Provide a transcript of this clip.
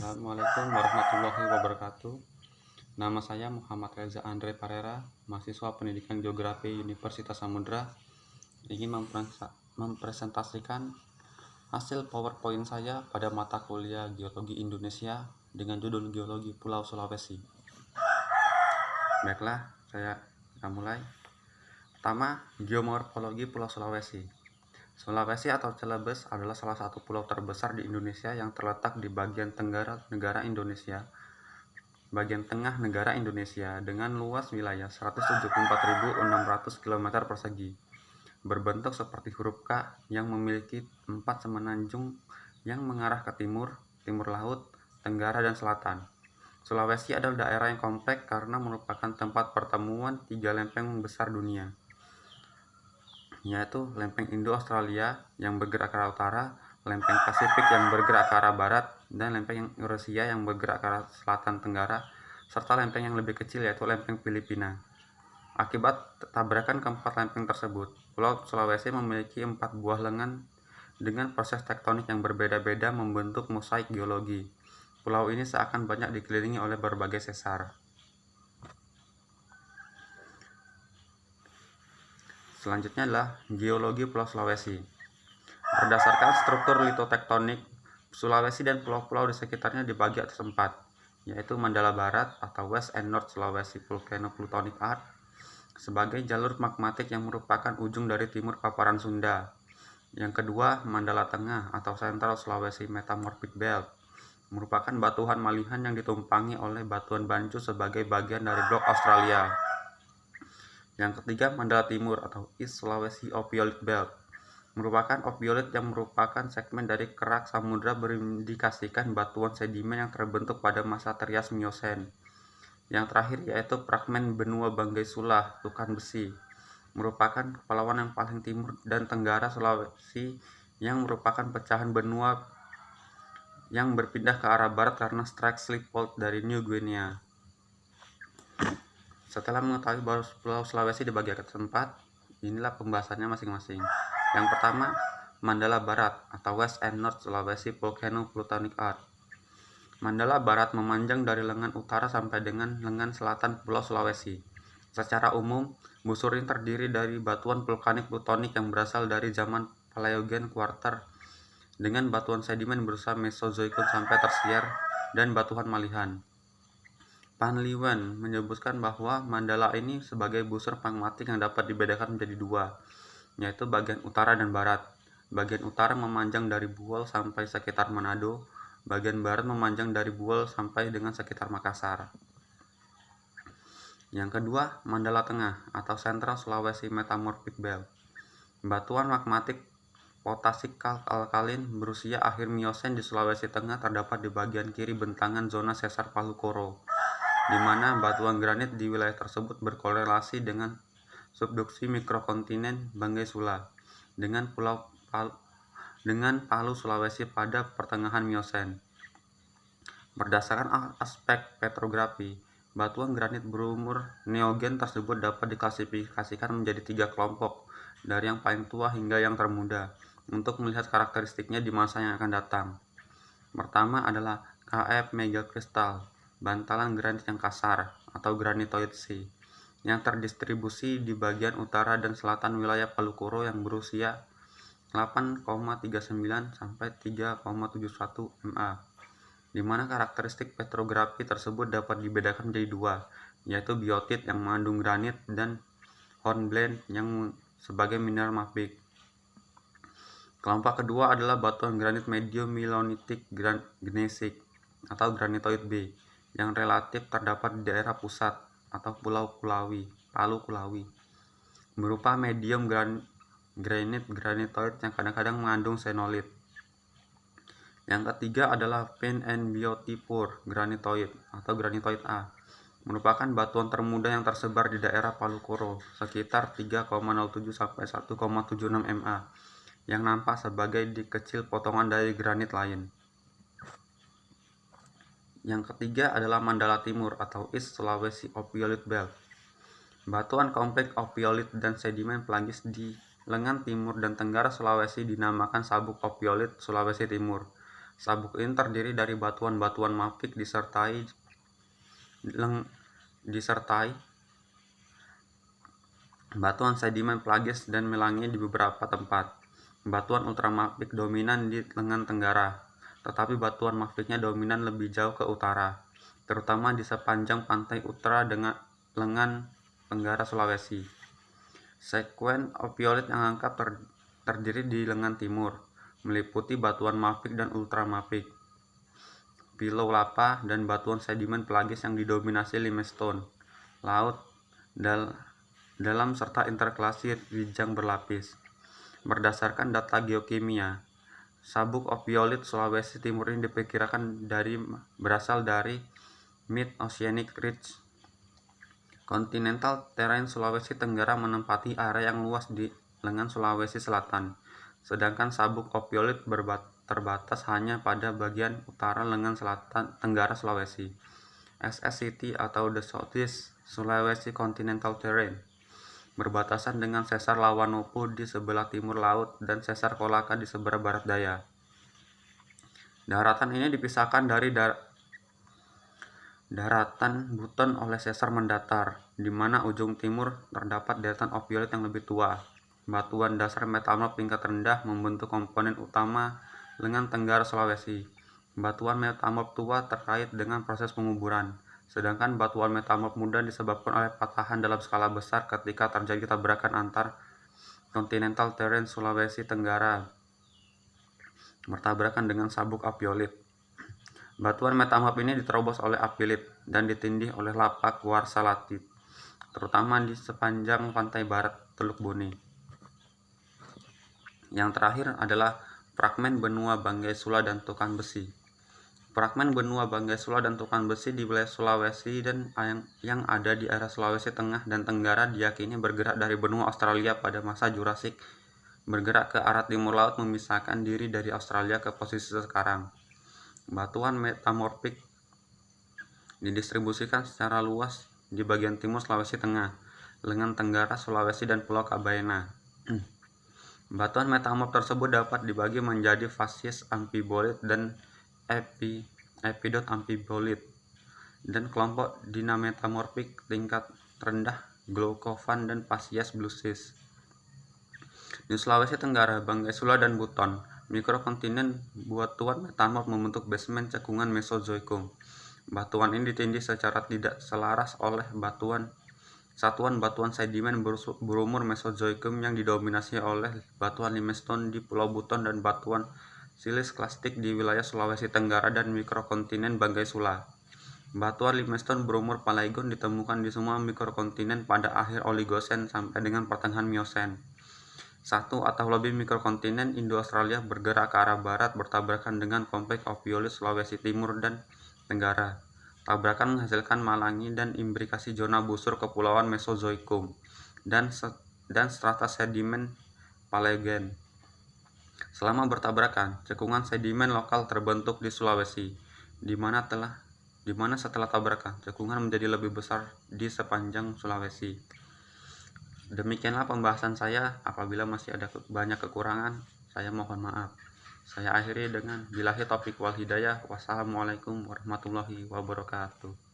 Assalamualaikum warahmatullahi wabarakatuh. Nama saya Muhammad Reza Andre Parera, mahasiswa Pendidikan Geografi Universitas Samudra. Ingin mempresentasikan hasil PowerPoint saya pada mata kuliah Geologi Indonesia dengan judul Geologi Pulau Sulawesi. Baiklah, saya akan mulai. Pertama, geomorfologi Pulau Sulawesi. Sulawesi atau Celebes adalah salah satu pulau terbesar di Indonesia yang terletak di bagian tengah negara Indonesia dengan luas wilayah 174.600 km persegi, berbentuk seperti huruf K yang memiliki 4 semenanjung yang mengarah ke timur, timur laut, tenggara, dan selatan. Sulawesi adalah daerah yang kompleks karena merupakan tempat pertemuan 3 lempeng besar dunia, yaitu lempeng Indo-Australia yang bergerak ke arah utara, lempeng Pasifik yang bergerak ke arah barat, dan lempeng Eurasia yang bergerak ke arah selatan tenggara, serta lempeng yang lebih kecil yaitu lempeng Filipina. Akibat tabrakan keempat lempeng tersebut, Pulau Sulawesi memiliki 4 buah lengan dengan proses tektonik yang berbeda-beda membentuk mosaik geologi. Pulau ini seakan banyak dikelilingi oleh berbagai sesar. Selanjutnya adalah geologi Pulau Sulawesi. Berdasarkan struktur litotektonik, Sulawesi dan pulau-pulau di sekitarnya dibagi atas 4, yaitu Mandala Barat atau West and North Sulawesi Volcano Plutonic Arc sebagai jalur magmatik yang merupakan ujung dari timur paparan Sunda. Yang kedua, Mandala Tengah atau Central Sulawesi Metamorphic Belt merupakan batuan malihan yang ditumpangi oleh batuan Bancu sebagai bagian dari blok Australia. Yang ketiga, Mandala Timur atau East Sulawesi Ophiolite Belt merupakan ophiolite yang merupakan segmen dari kerak samudra berindikasikan batuan sedimen yang terbentuk pada masa Trias Miosen. Yang terakhir yaitu fragmen benua Banggai Sulah Tukan Besi merupakan kepulauan yang paling timur dan tenggara Sulawesi yang merupakan pecahan benua yang berpindah ke arah barat karena strike slip fault dari New Guinea. Setelah mengetahui bahwa Pulau Sulawesi dibagi atas 4, inilah pembahasannya masing-masing. Yang pertama, Mandala Barat atau West and North Sulawesi Volcano Plutonic Arc. Mandala Barat memanjang dari lengan utara sampai dengan lengan selatan Pulau Sulawesi. Secara umum, busur ini terdiri dari batuan vulkanik plutonik yang berasal dari zaman Paleogen Quarter dengan batuan sedimen berusia Mesozoikum sampai Tersier dan batuan malihan. Panliwan menyebutkan bahwa Mandala ini sebagai busur magmatik yang dapat dibedakan menjadi 2, yaitu bagian utara dan barat. Bagian utara memanjang dari Buol sampai sekitar Manado, bagian barat memanjang dari Buol sampai dengan sekitar Makassar. Yang kedua, Mandala Tengah atau Central Sulawesi Metamorphic Belt. Batuan magmatik potasik alkalin berusia akhir Miosen di Sulawesi Tengah terdapat di bagian kiri bentangan zona sesar Palu Koro, di mana batuan granit di wilayah tersebut berkorelasi dengan subduksi mikrokontinen Banggai Sula dengan Palu Sulawesi pada pertengahan Miosen. Berdasarkan aspek petrografi, batuan granit berumur neogen tersebut dapat diklasifikasikan menjadi 3 kelompok, dari yang paling tua hingga yang termuda, untuk melihat karakteristiknya di masa yang akan datang. Pertama adalah KF megakristal, bantalan granit yang kasar atau granitoid C, yang terdistribusi di bagian utara dan selatan wilayah Palu Koro yang berusia 8,39 sampai 3,71 ma, di mana karakteristik petrografi tersebut dapat dibedakan menjadi 2, yaitu biotit yang mengandung granit dan hornblende yang sebagai mineral mafic. Kelompok kedua adalah batuan granit medium melanolitik gneissic atau granitoid B yang relatif terdapat di daerah pusat atau Palu Kulawi, berupa medium granitoid yang kadang-kadang mengandung xenolit. Yang ketiga adalah Fine and Beauty Poor granitoid atau granitoid A, merupakan batuan termuda yang tersebar di daerah Palu Koro sekitar 3,07 sampai 1,76 ma, yang nampak sebagai kecil potongan dari granit lain. Yang ketiga adalah Mandala Timur atau East Sulawesi Ophiolite Belt. Batuan kompleks ophiolite dan sedimen pelagis di lengan timur dan tenggara Sulawesi dinamakan sabuk ophiolite Sulawesi Timur. Sabuk ini terdiri dari batuan-batuan mafik disertai batuan sedimen pelagis dan melangi di beberapa tempat. Batuan ultramafik dominan di lengan tenggara, tetapi batuan mafiknya dominan lebih jauh ke utara, terutama di sepanjang pantai utara dengan lengan tenggara Sulawesi. Sekuen opioid yang lengkap terdiri di lengan timur, meliputi batuan mafik dan ultramafik, pilau lava, dan batuan sedimen pelagis yang didominasi limestone laut dalam serta interkalasi rijang berlapis. Berdasarkan data geokimia, sabuk opioid Sulawesi Timur ini diperkirakan berasal dari Mid-Oceanic Ridge. Continental Terrain Sulawesi Tenggara menempati area yang luas di lengan Sulawesi Selatan, sedangkan sabuk opioid terbatas hanya pada bagian utara lengan selatan tenggara Sulawesi. SSCT atau The Southeast Sulawesi Continental Terrain berbatasan dengan Sesar Lawanopo di sebelah timur laut dan Sesar Kolaka di sebelah barat daya. Daratan ini dipisahkan dari daratan Buton oleh Sesar mendatar, di mana ujung timur terdapat daratan opioid yang lebih tua. Batuan dasar metamorf tingkat rendah membentuk komponen utama lengan tenggara Sulawesi. Batuan metamorf tua terkait dengan proses penguburan, sedangkan batuan metamorf muda disebabkan oleh patahan dalam skala besar ketika terjadi tabrakan antar Continental Terrain Sulawesi Tenggara bertabrakan dengan sabuk opioid. Batuan metamorf ini diterobos oleh apilit dan ditindih oleh lava kuarsalatit, terutama di sepanjang pantai barat Teluk Bone. Yang terakhir adalah fragmen benua Banggai Sula dan Tukan Besi. Fragmen benua Banggai Sula dan Tukan Besi di wilayah Sulawesi dan yang ada di area Sulawesi Tengah dan Tenggara diyakini bergerak dari benua Australia pada masa Jurasik, bergerak ke arah timur laut memisahkan diri dari Australia ke posisi sekarang. Batuan metamorfik didistribusikan secara luas di bagian timur Sulawesi Tengah, lengan tenggara Sulawesi dan Pulau Kabaena. Batuan metamorf tersebut dapat dibagi menjadi fasies amfibolit dan epidot amfibolit, dan kelompok dinametamorfik tingkat rendah glaukovan dan fasies bluesis. Di Sulawesi Tenggara, Banggai Sula dan Buton, mikrokontinen batuan metamorf membentuk basement cekungan Mesozoikum. Batuan ini ditindih secara tidak selaras oleh satuan batuan sedimen berumur Mesozoikum yang didominasi oleh batuan limestone di Pulau Buton dan batuan silis klastik di wilayah Sulawesi Tenggara dan mikrokontinen Banggai Sula. Batuan limestone berumur Paleogen ditemukan di semua mikrokontinen pada akhir Oligosen sampai dengan pertengahan Miosen. Satu atau lebih mikrokontinen Indo-Australia bergerak ke arah barat bertabrakan dengan kompleks opioid Sulawesi Timur dan Tenggara. Tabrakan menghasilkan malangi dan imbrikasi zona busur kepulauan Mesozoikum dan strata sedimen Paleogen. Selama bertabrakan, cekungan sedimen lokal terbentuk di Sulawesi, di mana setelah tabrakan, cekungan menjadi lebih besar di sepanjang Sulawesi. Demikianlah pembahasan saya. Apabila masih ada banyak kekurangan, saya mohon maaf. Saya akhiri dengan billahi taufiq wal hidayah. Wassalamualaikum warahmatullahi wabarakatuh.